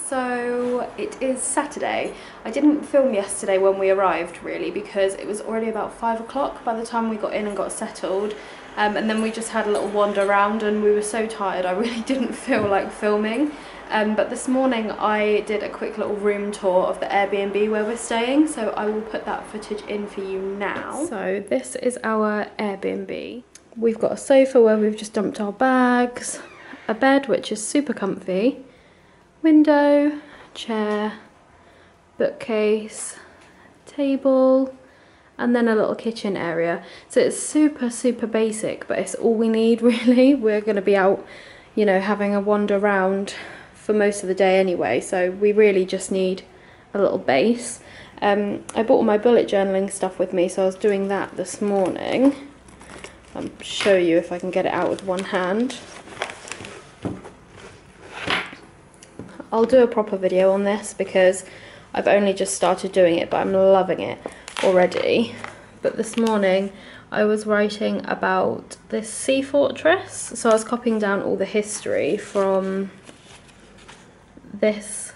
So it is Saturday. I didn't film yesterday when we arrived really because it was already about 5 o'clock by the time we got in and got settled, and then we just had a little wander around and we were so tired I really didn't feel like filming. But this morning I did a quick little room tour of the Airbnb where we're staying, so I will put that footage in for you now. So this is our Airbnb. We've got a sofa where we've just dumped our bags, a bed which is super comfy, window, chair, bookcase, table, and then a little kitchen area. So it's super basic, but it's all we need really. We're going to be out, you know, having a wander around for most of the day anyway, so we really just need a little base. I bought all my bullet journaling stuff with me, so I was doing that this morning. I'll show you if I can get it out with one hand. I'll do a proper video on this because I've only just started doing it, but I'm loving it already. But this morning I was writing about this sea fortress, so I was copying down all the history from this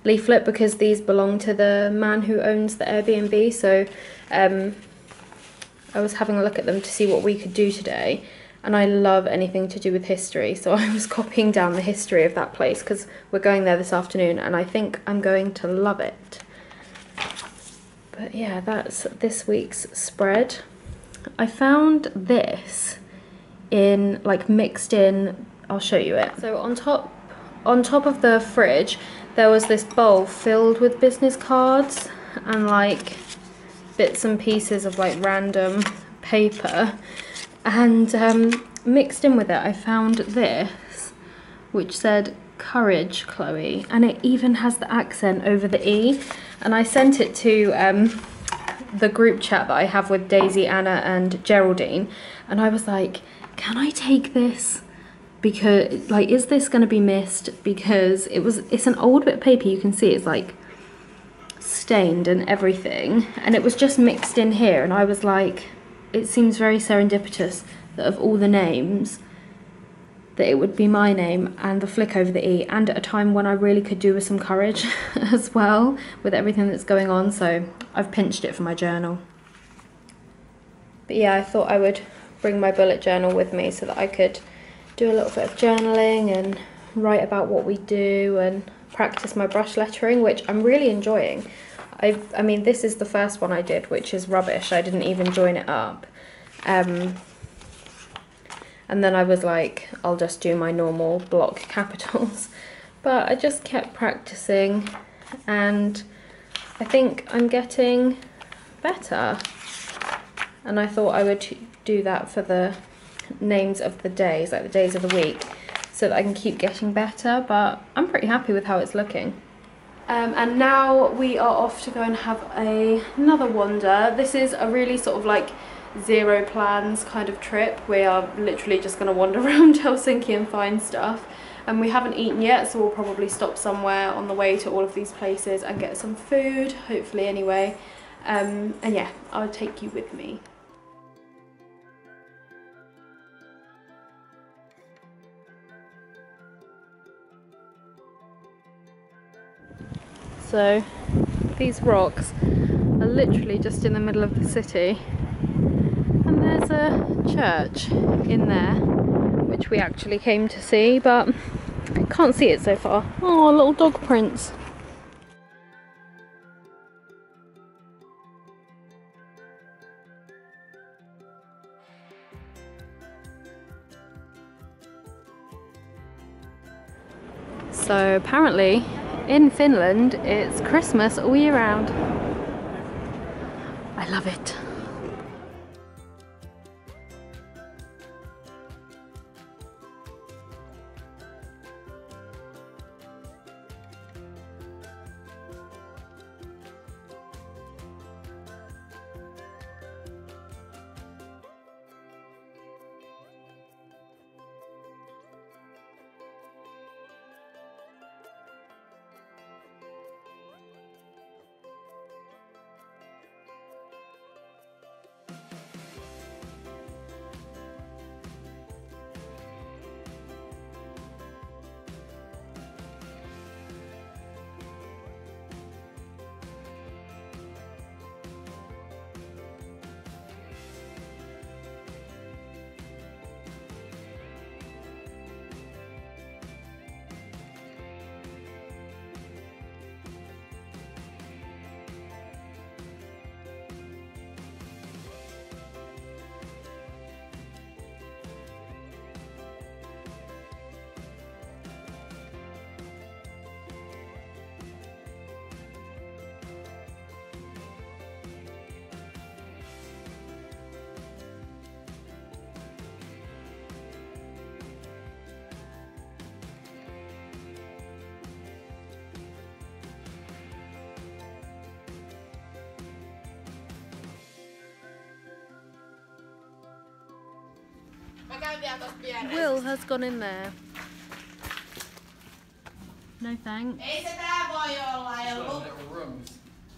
leaflet because these belong to the man who owns the Airbnb, so I was having a look at them to see what we could do today. And I love anything to do with history, so I was copying down the history of that place because we're going there this afternoon and I think I'm going to love it. But yeah, that's this week's spread. I found this in, like, mixed in, I'll show you it. So on top of the fridge there was this bowl filled with business cards and like bits and pieces of like random paper. And mixed in with it I found this which said "Courage, Chloe," and it even has the accent over the E, and I sent it to the group chat that I have with Daisy, Anna and Geraldine, and I was like, can I take this? Because like, is this going to be missed? Because it's an old bit of paper, you can see it's like stained and everything, and it was just mixed in here, and I was like, it seems very serendipitous that of all the names that it would be my name and the flick over the E, and at a time when I really could do with some courage as well with everything that's going on, so I've pinched it for my journal. But yeah, I thought I would bring my bullet journal with me so that I could do a little bit of journaling and write about what we do and practice my brush lettering, which I'm really enjoying. I mean, this is the first one I did, which is rubbish. I didn't even join it up. And then I was like, I'll just do my normal block capitals. But I just kept practicing, and I think I'm getting better. And I thought I would do that for the names of the days, like the days of the week, so that I can keep getting better, but I'm pretty happy with how it's looking. And now we are off to go and have another wander. This is a really sort of like zero plans kind of trip. We are literally just going to wander around Helsinki and find stuff. And we haven't eaten yet, so we'll probably stop somewhere on the way to all of these places and get some food, hopefully anyway. And yeah, I'll take you with me. So these rocks are literally just in the middle of the city, and there's a church in there which we actually came to see, but can't see it so far. Oh, little dog prints. So apparently in Finland, it's Christmas all year round. I love it. Will has gone in there. No thanks. Ei se tää voi olla.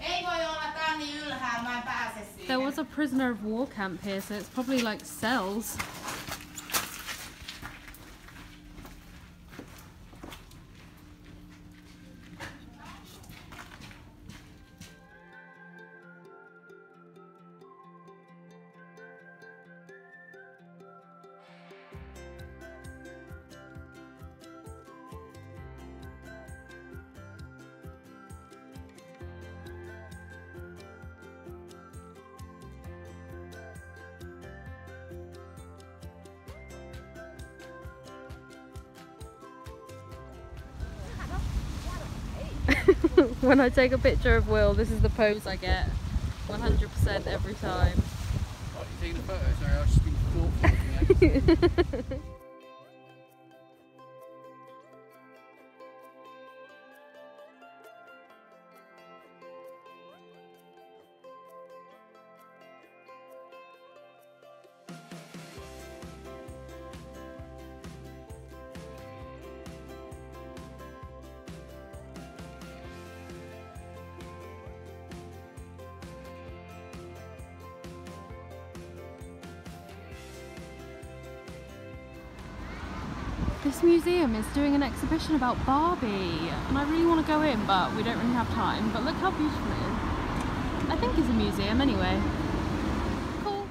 Ei voi olla, tää on niin ylhäällä, mä en pääse siihen. There was a prisoner of war camp here, so it's probably like cells. When I take a picture of Will, this is the pose I get 100% every time. What, you taking a photo? Sorry, I was just being thoughtful looking at you. This museum is doing an exhibition about Barbie, and I really want to go in, but we don't really have time. But look how beautiful it is. I think it's a museum anyway. Cool.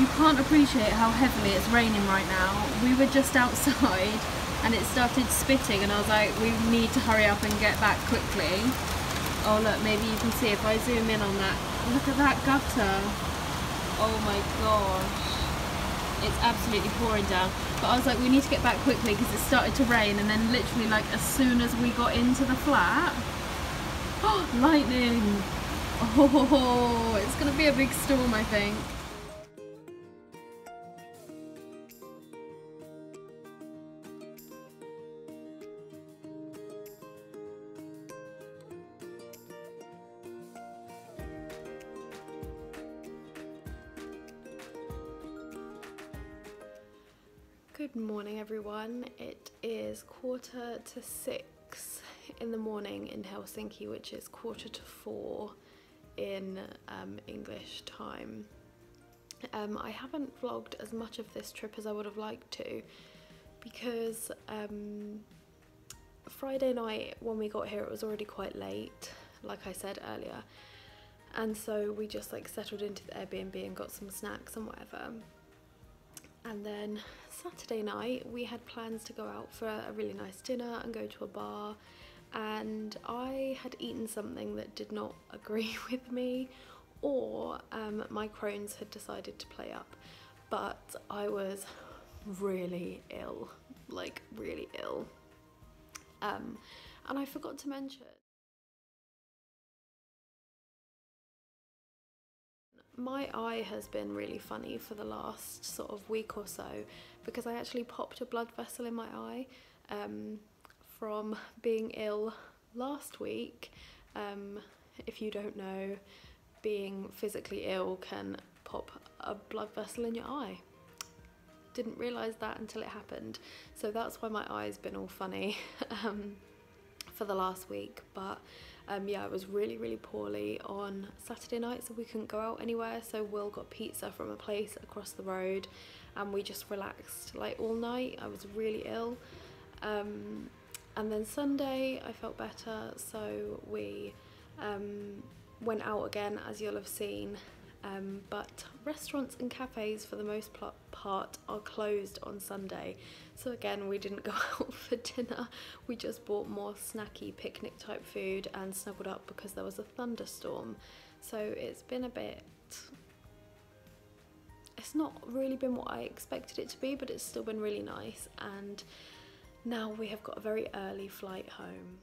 You can't appreciate how heavily it's raining right now. We were just outside and it started spitting and I was like, we need to hurry up and get back quickly. Oh look, maybe you can see if I zoom in on that. Look at that gutter. Oh my gosh. It's absolutely pouring down. But I was like, we need to get back quickly because it started to rain, and then literally like as soon as we got into the flat, oh, lightning. Oh, it's gonna be a big storm, I think. Good morning everyone. It is 5:45 in the morning in Helsinki, which is 4:45 in English time. I haven't vlogged as much of this trip as I would have liked to because Friday night when we got here it was already quite late, like I said earlier, and so we just like settled into the Airbnb and got some snacks and whatever. And then Saturday night we had plans to go out for a really nice dinner and go to a bar, and I had eaten something that did not agree with me, or my Crohn's had decided to play up, but I was really ill, like really ill. And I forgot to mention, my eye has been really funny for the last sort of week or so because I actually popped a blood vessel in my eye from being ill last week. If you don't know, being physically ill can pop a blood vessel in your eye. Didn't realise that until it happened, so that's why my eye's been all funny for the last week. But yeah, I was really poorly on Saturday night, so we couldn't go out anywhere, so Will got pizza from a place across the road and we just relaxed like all night. I was really ill, and then Sunday I felt better, so we went out again, as you'll have seen, but restaurants and cafes for the most part are closed on Sunday, so again we didn't go out for dinner. We just bought more snacky picnic type food and snuggled up because there was a thunderstorm. So it's been a bit, it's not really been what I expected it to be, but it's still been really nice, and now we have got a very early flight home.